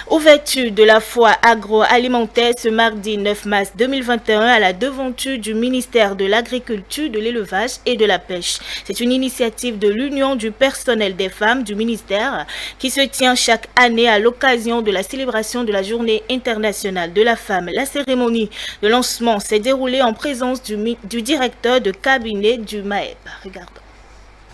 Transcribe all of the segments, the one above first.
Ouverture de la foire agroalimentaire ce mardi 9 mars 2021 à la devanture du ministère de l'Agriculture, de l'Élevage et de la Pêche. C'est une initiative de l'Union du personnel des femmes du ministère qui se tient chaque année à l'occasion de la célébration de la Journée internationale de la femme. La cérémonie de lancement s'est déroulée en présence du directeur de cabinet du MAEP. Regardons.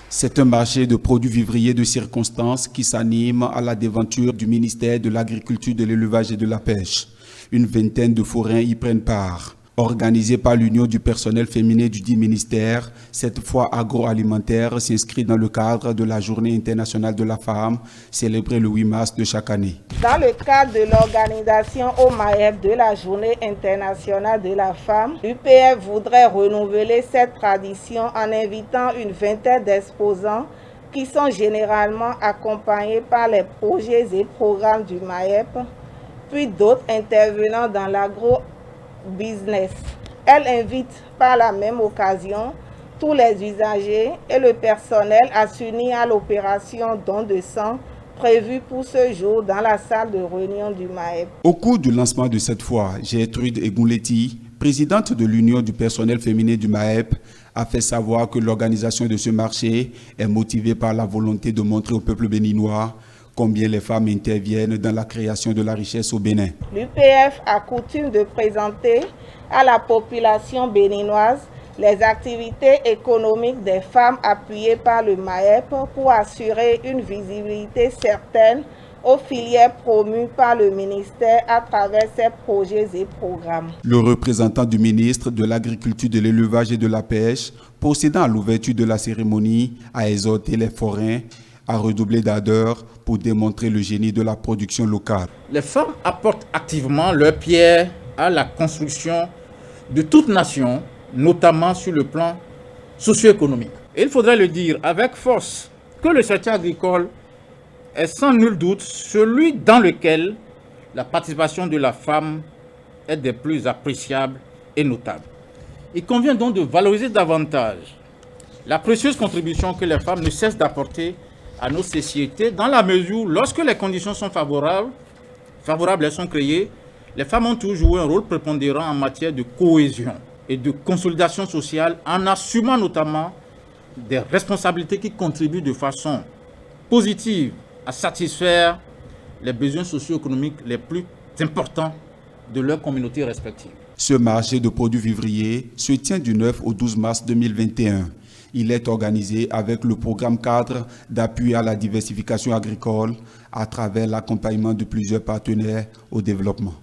C'est un marché de produits vivriers de circonstance qui s'anime à la devanture du ministère de l'Agriculture, de l'Élevage et de la Pêche. Une vingtaine de forains y prennent part. Organisée par l'Union du personnel féminin du dit ministère, cette foire agroalimentaire s'inscrit dans le cadre de la Journée internationale de la femme, célébrée le 8 mars de chaque année. Dans le cadre de l'organisation au MAEP de la Journée internationale de la femme, l'UPF voudrait renouveler cette tradition en invitant une vingtaine d'exposants qui sont généralement accompagnés par les projets et programmes du MAEP, puis d'autres intervenants dans l'agro-business. Elle invite par la même occasion tous les usagers et le personnel à s'unir à l'opération don de sang prévue pour ce jour dans la salle de réunion du MAEP. Au cours du lancement de cette foire, Gertrude Egouletti, présidente de l'Union du personnel féminin du MAEP, a fait savoir que l'organisation de ce marché est motivée par la volonté de montrer au peuple béninois combien les femmes interviennent dans la création de la richesse au Bénin. L'UPF a coutume de présenter à la population béninoise les activités économiques des femmes appuyées par le MAEP pour assurer une visibilité certaine aux filières promues par le ministère à travers ses projets et programmes. Le représentant du ministre de l'Agriculture, de l'Élevage et de la Pêche, procédant à l'ouverture de la cérémonie, a exhorté les forains à redoubler d'ardeur pour démontrer le génie de la production locale. Les femmes apportent activement leur pierre à la construction de toute nation, notamment sur le plan socio-économique. Et il faudrait le dire avec force que le secteur agricole est sans nul doute celui dans lequel la participation de la femme est des plus appréciables et notables. Il convient donc de valoriser davantage la précieuse contribution que les femmes ne cessent d'apporter à nos sociétés, dans la mesure où, lorsque les conditions sont favorables, elles sont créées, les femmes ont toujours joué un rôle prépondérant en matière de cohésion et de consolidation sociale, en assumant notamment des responsabilités qui contribuent de façon positive à satisfaire les besoins socio-économiques les plus importants de leurs communautés respectives. Ce marché de produits vivriers se tient du 9 au 12 mars 2021. Il est organisé avec le programme cadre d'appui à la diversification agricole à travers l'accompagnement de plusieurs partenaires au développement.